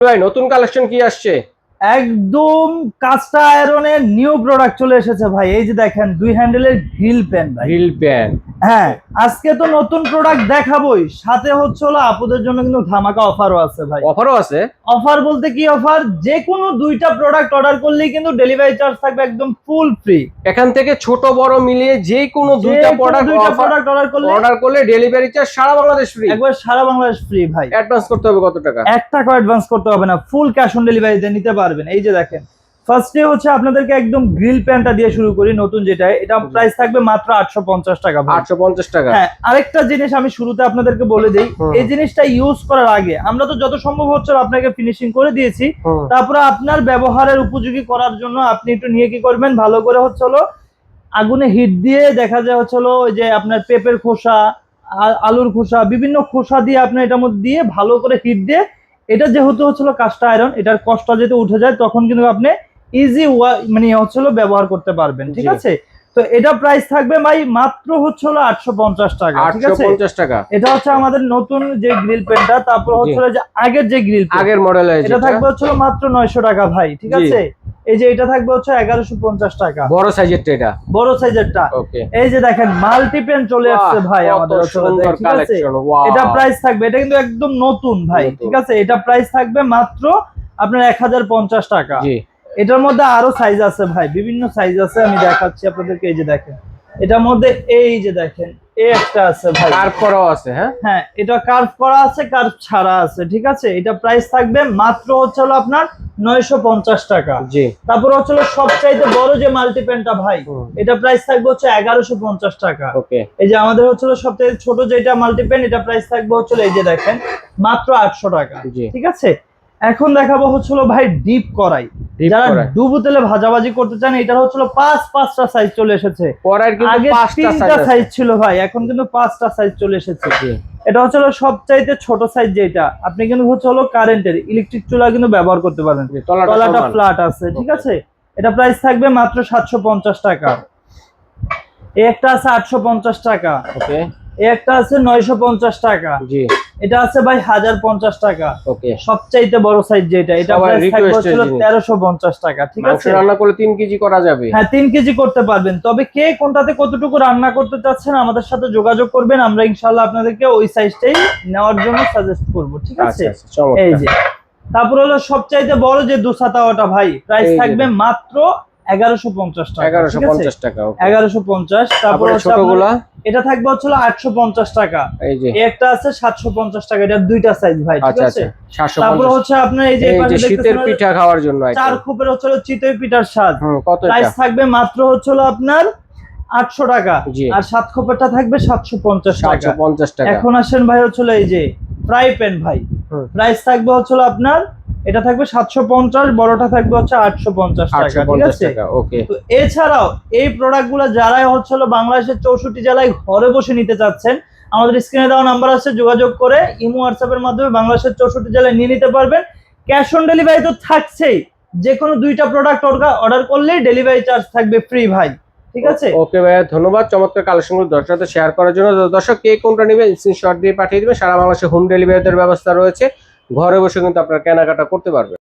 ভাই নতুন কালেকশন কি আসছে? একদম কাস্ট আয়রনের নিউ প্রোডাক্ট চলে এসেছে ভাই। এই যে দেখেন 2 হ্যান্ডেলের গ্রিল প্যান ভাই। Grill pan. হ্যাঁ, আজকে তো নতুন প্রোডাক্ট দেখাবোই, সাথে হচ্ছে হলো আপুদের জন্য কিন্তু ধামাকা অফারও আছে ভাই। অফারও আছে? অফার বলতে কি অফার, যে কোনো দুইটা প্রোডাক্ট অর্ডার করলেই কিন্তু ডেলিভারি চার্জ থাকবে একদম ফুল ফ্রি। এখান থেকে ছোট বড় মিলিয়ে যে কোনো দুইটা প্রোডাক্ট অর্ডার করলে ডেলিভারি চার্জ সারা বাংলাদেশ ফ্রি। একবার সারা বাংলাদেশ ফ্রি ভাই। অ্যাডভান্স করতে হবে কত টাকা? 1 টাকা অ্যাডভান্স করতে হবে না, ফুল ক্যাশ অন ডেলিভারিতে নিতে পারবেন। এই যে দেখেন, ফার্স্টে হচ্ছে আপনাদেরকে একদম গ্রিল প্যানটা দিয়ে শুরু করি, নতুন যেটা, এটা প্রাইস থাকবে মাত্র 850 টাকা ভাই। 850 টাকা। হ্যাঁ, আরেকটা জিনিস আমি শুরুতে আপনাদেরকে বলে দেই, এই জিনিসটা ইউজ করার আগে আমরা তো যত সম্ভব হচ্ছে আপনাকে ফিনিশিং করে দিয়েছি, তারপরে আপনার ব্যবহারের উপযোগী করার জন্য আপনি একটু নিয়ে কি করবেন, ভালো করে হচ্ছে হলো আগুনে হিট দিয়ে, দেখা যায় হচ্ছে হলো ওই যে আপনার পেঁপের খোসা, আলুর খোসা, বিভিন্ন খোসা দিয়ে আপনি এটার মধ্যে দিয়ে ভালো করে হিট দিয়ে, এটা যেহেতু হচ্ছিল কাস্ট আয়রন, এটার কষ্ট যেহেতু উঠে যায়, তখন কিন্তু আপনি ইজি মানে হচ্ছিল ব্যবহার করতে পারবেন। ঠিক আছে, তো এটা প্রাইস থাকবে ভাই মাত্র হচ্ছে হলো 850 টাকা। ঠিক আছে, 850 টাকা। এটা হচ্ছে আমাদের নতুন যে গ্রিল পেনটা, তারপর হচ্ছে যে আগের যে গ্রিল পেন, আগের মডেল, এটা থাকবে হচ্ছে মাত্র 900 টাকা ভাই। ঠিক আছে, এই যে এটা থাকবে হচ্ছে 1150 টাকা, বড় সাইজেরটা। এটা বড় সাইজেরটা। ওকে, এই যে দেখেন মাল্টি পেন চলে আসছে ভাই আমাদের আসলে। ঠিক আছে, এটা প্রাইস থাকবে, এটা কিন্তু একদম নতুন ভাই। ঠিক আছে, এটা প্রাইস থাকবে মাত্র আপনার 1050 টাকা। এটার মধ্যে আরো সাইজ আছে ভাই, বিভিন্ন সাইজ আছে, আমি দেখাচ্ছি আপনাদেরকে। এই যে দেখেন, এটার মধ্যে এই যে দেখেন এই একটা আছে ভাই, কার্ভ করা আছে। হ্যাঁ, এটা কার্ভ করা আছে, কার্ভ ছাড়া আছে। ঠিক আছে, এটা প্রাইস থাকবে মাত্র হচ্ছে হলো আপনার 950 টাকা। জি। তারপর হচ্ছে সবচাইতে বড় যে মাল্টি পেনটা ভাই, এটা প্রাইস থাকবে হচ্ছে 1150 টাকা। ওকে, এই যে আমাদের হচ্ছে সবচাইতে ছোট যেটা মাল্টি পেন, এটা প্রাইস থাকবে হচ্ছে এই যে দেখেন মাত্র 800 টাকা। ঠিক আছে, এখন দেখাবো হচ্ছে ভাই ডিপ কড়াই। যারা ডুবো তেলে ভাজাভাজি করতে চান, এটা হচ্ছে 5টা সাইজ চলে এসেছে। আগে 3টা সাইজ ছিল ভাই, এখন কিন্তু 5টা সাইজ চলে এসেছে। এটা হচ্ছে সবচাইতে ছোট সাইজ, যেটা আপনি কিন্তু হচ্ছে কারেন্টের ইলেকট্রিক চুলা কিন্তু ব্যবহার করতে পারেন, তলাটা ফ্ল্যাট আছে। ঠিক আছে, এটা প্রাইস থাকবে মাত্র 750 টাকা। এই একটা আছে 850 টাকা। ওকে, এই একটা আছে 950 টাকা। জি, এটা আছে ভাই 1050 টাকা। ওকে, সবচাইতে বড় সাইজ যেটা, এটা প্রাইস থাকবে হচ্ছে 1350 টাকা। ঠিক আছে, রান্না করে 3 কেজি করা যাবে। হ্যাঁ, 3 কেজি করতে পারবেন। তবে কে কোনটাতে কতটুকু রান্না করতে চাচ্ছেন আমাদের সাথে যোগাযোগ করবেন, আমরা ইনশাআল্লাহ আপনাদেরকে ওই সাইজটাই নেওয়ার জন্য সাজেস্ট করব। ঠিক আছে, এই যে তারপর হলো সবচাইতে বড় যে দুসা তাওয়াটা ভাই, প্রাইস থাকবে মাত্র 1150 টাকা। 1150 টাকা। 1150। তারপর ছোটগুলা এটা থাকবে হচ্ছে 850 টাকা। এই যে একটা আছে 750 টাকা, এটা দুইটা সাইজ ভাই। ঠিক আছে, তারপর হচ্ছে আপনার এই যে শীতের পিঠা খাওয়ার জন্য চার খোপের হচ্ছে চিতই পিঠার স্বাদ, প্রাইস থাকবে মাত্র হচ্ছে আপনার 800 টাকা। আর 7 খোপেরটা থাকবে 750 টাকা। এখন আসেন ভাই হচ্ছে এই যে ফ্রাই প্যান ভাই, প্রাইস থাকবে হচ্ছে আপনার, এটা থাকবে 750, বড়টা থাকবে হচ্ছে 850 টাকা। ঠিক আছে, তো এছাড়াও এই প্রোডাক্টগুলো যারাই হচ্ছে বাংলাদেশের 64 জেলায় ঘরে বসে নিতে চাচ্ছেন, আমাদের স্ক্রিনে দেওয়া নাম্বার আছে, যোগাযোগ করে ইমো হোয়াটসঅ্যাপের মাধ্যমে বাংলাদেশের 64 জেলায় নিয়ে নিতে পারবেন। ক্যাশ অন ডেলিভারি তো থাকছেই, যে কোনো দুইটা প্রোডাক্ট অর্ডার করলেই ডেলিভারি চার্জ থাকবে ফ্রি ভাই। ঠিক আছে, ওকে ভাইয়া, ধন্যবাদ চমৎকার কালেকশনগুলো দর্শকদের সাথে শেয়ার করার জন্য। দর্শক কে কোনটা নেবেন স্ক্রিনশট দিয়ে পাঠিয়ে দিবেন, সারা বাংলাদেশে হোম ডেলিভারির ব্যবস্থা রয়েছে, ঘরে বসে কিন্তু আপনারা কেনাকাটা করতে পারবেন।